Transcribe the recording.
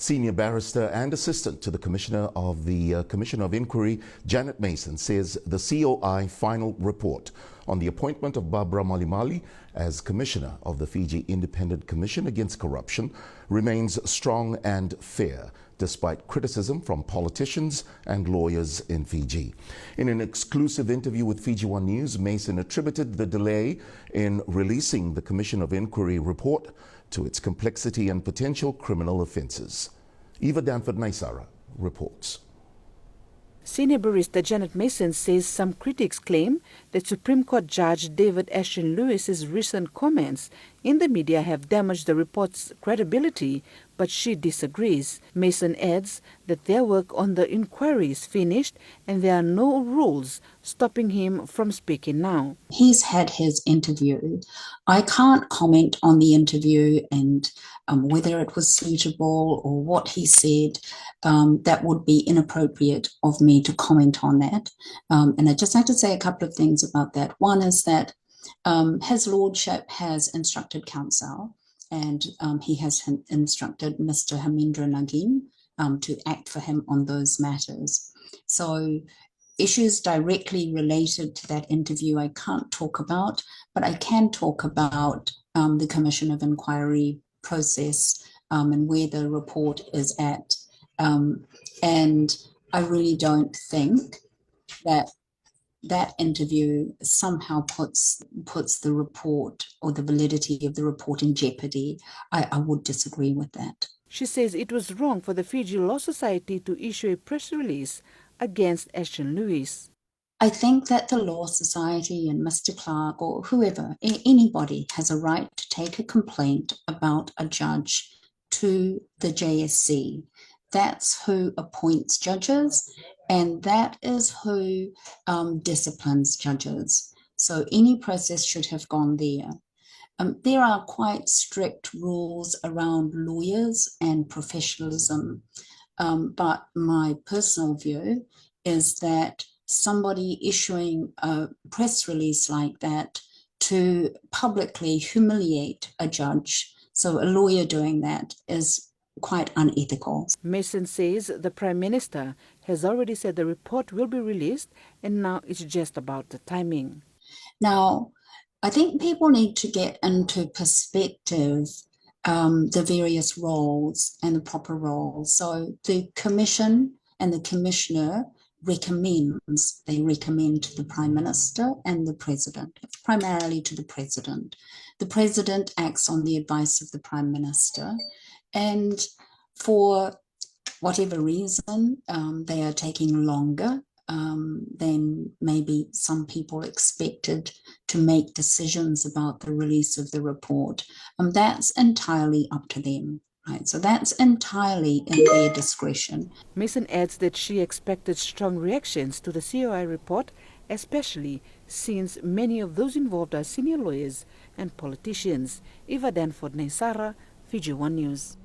Senior Barrister and Assistant to the Commissioner of the Commission of Inquiry, Janet Mason, says the COI final report on the appointment of Barbara Malimali as Commissioner of the Fiji Independent Commission Against Corruption remains strong and fair, despite criticism from politicians and lawyers in Fiji. In an exclusive interview with Fiji One News, Mason attributed the delay in releasing the Commission of Inquiry report to its complexity and potential criminal offences. Eva Danford-Naisara reports. Senior Barrister Janet Mason says some critics claim that Supreme Court Judge David Ashton Lewis's recent comments in the media have damaged the report's credibility, but she disagrees. Mason adds that their work on the inquiry is finished and there are no rules stopping him from speaking now. He's had his interview. I can't comment on the interview and whether it was suitable or what he said. That would be inappropriate of me to comment on that. And I just have to say a couple of things about that. One is that His Lordship has instructed counsel, and he has instructed Mr. Hamindra Nagin to act for him on those matters. So issues directly related to that interview I can't talk about, but I can talk about the Commission of Inquiry process and where the report is at. And I really don't think that that interview somehow puts the report or the validity of the report in jeopardy. I would disagree with that. She says it was wrong for the Fiji Law Society to issue a press release against Ashton Lewis. I think that the Law Society and Mr. Clark or whoever, anybody has a right to take a complaint about a judge to the JSC. That's who appoints judges, and that is who disciplines judges. So any process should have gone there. There are quite strict rules around lawyers and professionalism, but my personal view is that somebody issuing a press release like that to publicly humiliate a judge, so a lawyer doing that, is quite unethical. Mason says the Prime Minister has already said the report will be released and now it's just about the timing. Now, I think people need to get into perspective the various roles and the proper roles. So the Commission and the Commissioner they recommend to the Prime Minister and the President, primarily to the President. The President acts on the advice of the Prime Minister, and for whatever reason, they are taking longer than maybe some people expected to make decisions about the release of the report. That's entirely up to them. Right, so that's entirely in their discretion. Mason adds that she expected strong reactions to the COI report, especially since many of those involved are senior lawyers and politicians. Eva Danford-Naisara, Fiji One News.